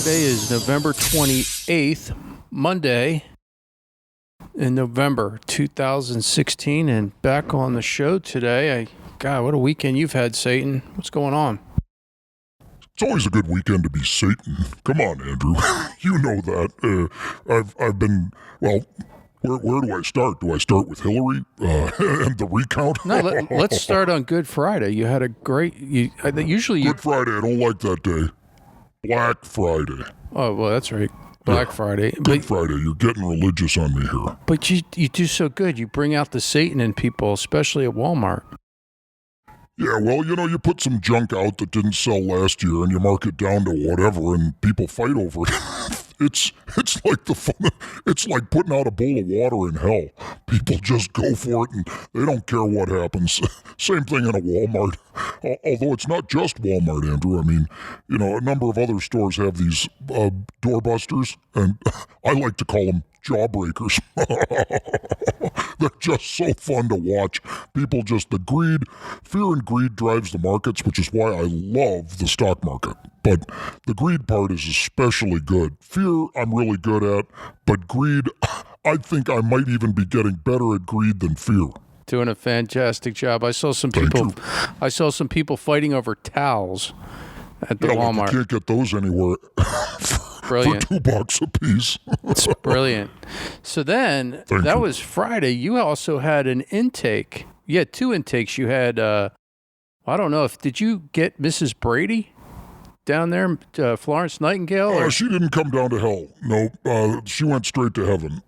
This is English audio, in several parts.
Today is November 28th, Monday in November 2016, and back on the show today. God, what a weekend you've had, Satan. What's going on? It's always a good weekend to be Satan. Come on, Andrew. You know that. I've been, well, where do I start? Do I start with Hillary and the recount? No, let's start on Good Friday. You had a great, Good Friday, I don't like that day. Black Friday. Oh, well, that's right. Black Friday. Good Friday. You're getting religious on me here. But you do so good. You bring out the Satan in people, especially at Walmart. Yeah, well, you put some junk out that didn't sell last year and you mark it down to whatever and people fight over it. It's like it's like putting out a bowl of water in hell. People just go for it and they don't care what happens. Same thing in a Walmart. Although it's not just Walmart, Andrew. I mean, a number of other stores have these doorbusters, and I like to call them jawbreakers. They're just so fun to watch. People just, fear and greed drives the markets, which is why I love the stock market. But the greed part is especially good. Fear, I'm really good at, but greed, I think I might even be getting better at greed than fear. Doing a fantastic job. I saw some people fighting over towels at the Walmart. You can't get those anywhere. Brilliant. For $2 a piece. It's brilliant. So then, that was Friday. You also had an intake. You had two intakes. You had, I don't know, did you get Mrs. Brady down there, Florence Nightingale? She didn't come down to hell. No, she went straight to heaven.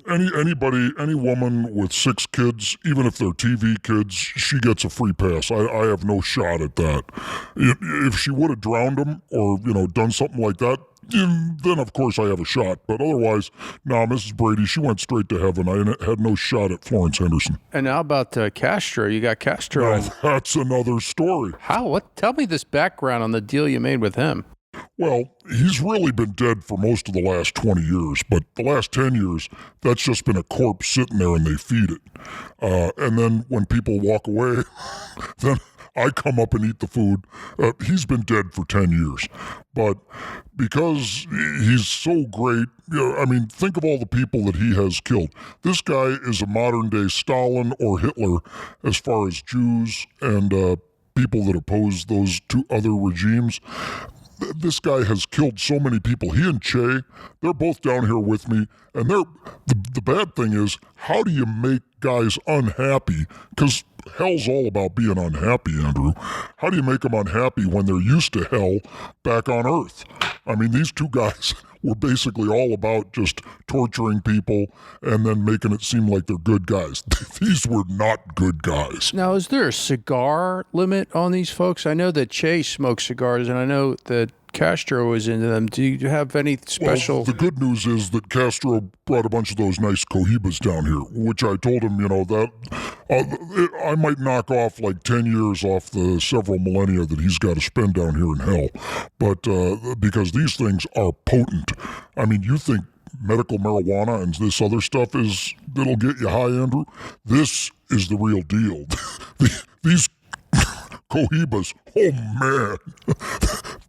Any woman with 6 kids, even if they're TV kids, she gets a free pass. I have no shot at that. If she would have drowned them or, done something like that, then of course I have a shot. But otherwise, Mrs. Brady, she went straight to heaven. I had no shot at Florence Henderson. And now about Castro. You got Castro. Now, that's another story. How? What? Tell me this background on the deal you made with him. Well, he's really been dead for most of the last 20 years, but the last 10 years, that's just been a corpse sitting there and they feed it. And then when people walk away, then I come up and eat the food. He's been dead for 10 years. But because he's so great, think of all the people that he has killed. This guy is a modern-day Stalin or Hitler as far as Jews and people that oppose those two other regimes. This guy has killed so many people. He and Che, they're both down here with me. And the bad thing is, how do you make guys unhappy? Because hell's all about being unhappy, Andrew. How do you make them unhappy when they're used to hell back on Earth? These two guys were basically all about just torturing people and then making it seem like they're good guys. These were not good guys. Now, is there a cigar limit on these folks? I know that Che smokes cigars, and I know that Castro was into them. Do you have any special... Well, the good news is that Castro brought a bunch of those nice cohibas down here, which I told him, that I might knock off like 10 years off the several millennia that he's got to spend down here in hell. But because these things are potent. You think medical marijuana and this other stuff that'll get you high, Andrew? This is the real deal. These cohibas, oh man.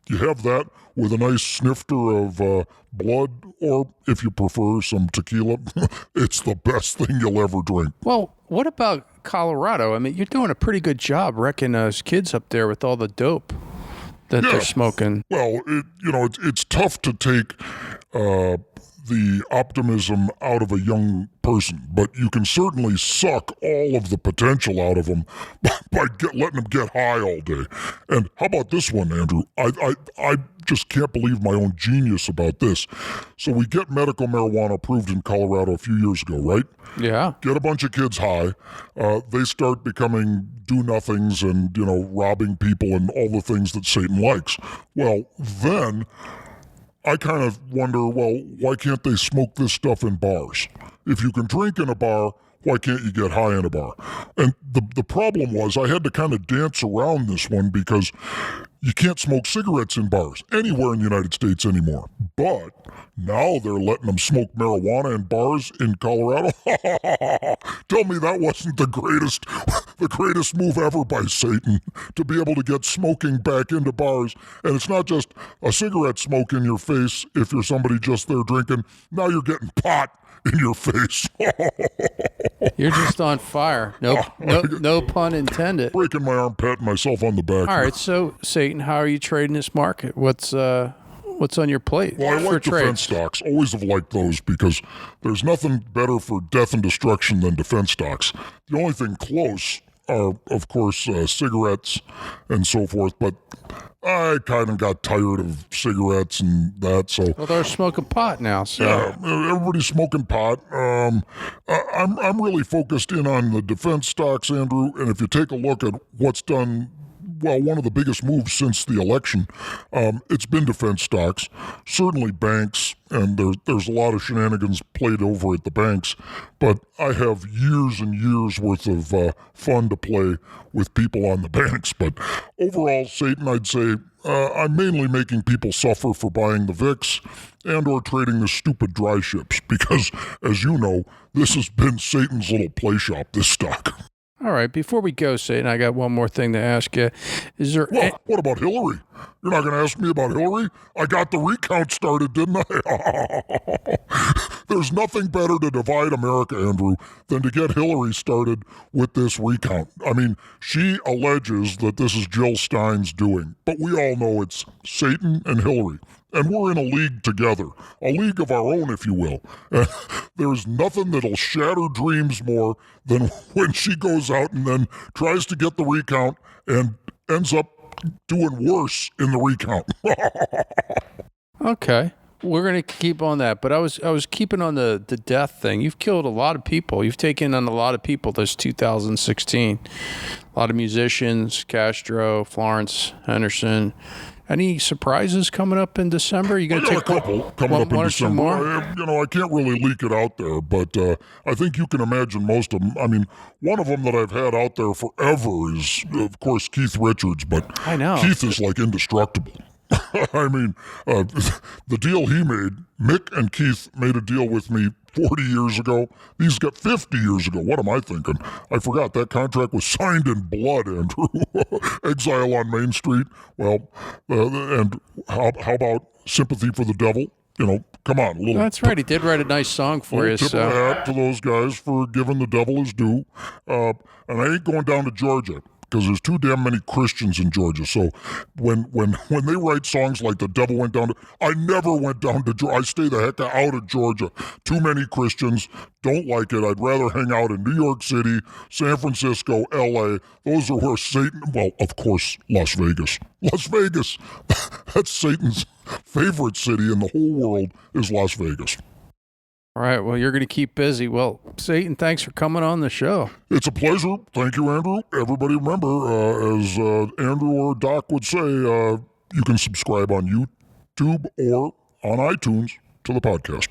You have that with a nice snifter of blood, or if you prefer some tequila, it's the best thing you'll ever drink. Well, what about Colorado? You're doing a pretty good job wrecking those kids up there with all the dope that they're smoking. Well, it's tough to take the optimism out of a young person, but you can certainly suck all of the potential out of them by letting them get high all day. And how about this one, Andrew? I just can't believe my own genius about this. So we get medical marijuana approved in Colorado a few years ago, right? Yeah. Get a bunch of kids high. They start becoming do-nothings and, robbing people and all the things that Satan likes. Well, then I kind of wonder, why can't they smoke this stuff in bars? If you can drink in a bar, why can't you get high in a bar? And the problem was I had to kind of dance around this one because you can't smoke cigarettes in bars anywhere in the United States anymore. But now they're letting them smoke marijuana in bars in Colorado. Tell me that wasn't the greatest move ever by Satan, to be able to get smoking back into bars. And it's not just a cigarette smoke in your face if you're somebody just there drinking. Now you're getting pot in your face. You're just on fire. No pun intended. Breaking my arm, patting myself on the back. All right, so Satan, how are you trading this market? What's on your plate? Well, I like defense stocks. Always have liked those because there's nothing better for death and destruction than defense stocks. The only thing close are, of course, cigarettes and so forth, but I kind of got tired of cigarettes and that, so... Well, they're smoking pot now, so... Yeah, everybody's smoking pot. I'm really focused in on the defense stocks, Andrew, and if you take a look at what's done... Well, one of the biggest moves since the election, it's been defense stocks, certainly banks, and there's a lot of shenanigans played over at the banks, but I have years and years worth of fun to play with people on the banks. But overall, Satan, I'd say I'm mainly making people suffer for buying the VIX and or trading the stupid dry ships because, as you know, this has been Satan's little play shop, this stock. All right, before we go, Satan, I got one more thing to ask you. Is there... Well, what about Hillary? You're not going to ask me about Hillary? I got the recount started, didn't I? There's nothing better to divide America, Andrew, than to get Hillary started with this recount. I mean, she alleges that this is Jill Stein's doing, but we all know it's Satan and Hillary. And we're in a league together, a league of our own, if you will. There's nothing that'll shatter dreams more than when she goes out and then tries to get the recount and ends up doing worse in the recount. Okay. We're going to keep on that. But I was keeping on the death thing. You've killed a lot of people. You've taken on a lot of people this 2016. A lot of musicians, Castro, Florence Henderson. Any surprises coming up in December? You going to take a couple coming up in December? More? I can't really leak it out there, but I think you can imagine most of them. I mean, one of them that I've had out there forever is, of course, Keith Richards, but I know. Keith is like indestructible. I mean, the deal he made, Mick and Keith made a deal with me 40 years ago. These got 50 years ago. What am I thinking? I forgot that contract was signed in blood, Andrew. Exile on Main Street. Well, and how about Sympathy for the Devil? You know, come on. That's right. He did write a nice song for you. Tip of the hat to those guys for giving the devil his due. And I ain't going down to Georgia, because there's too damn many Christians in Georgia. So when they write songs like The Devil Went Down to... I never went down to Georgia. I stay the heck out of Georgia. Too many Christians. Don't like it. I'd rather hang out in New York City, San Francisco, L.A. Those are where Satan... Well, of course, Las Vegas. Las Vegas. That's Satan's favorite city in the whole world is Las Vegas. All right, well, you're going to keep busy. Well, Satan, thanks for coming on the show. It's a pleasure. Thank you, Andrew. Everybody remember, as Andrew or Doc would say, you can subscribe on YouTube or on iTunes to the podcast.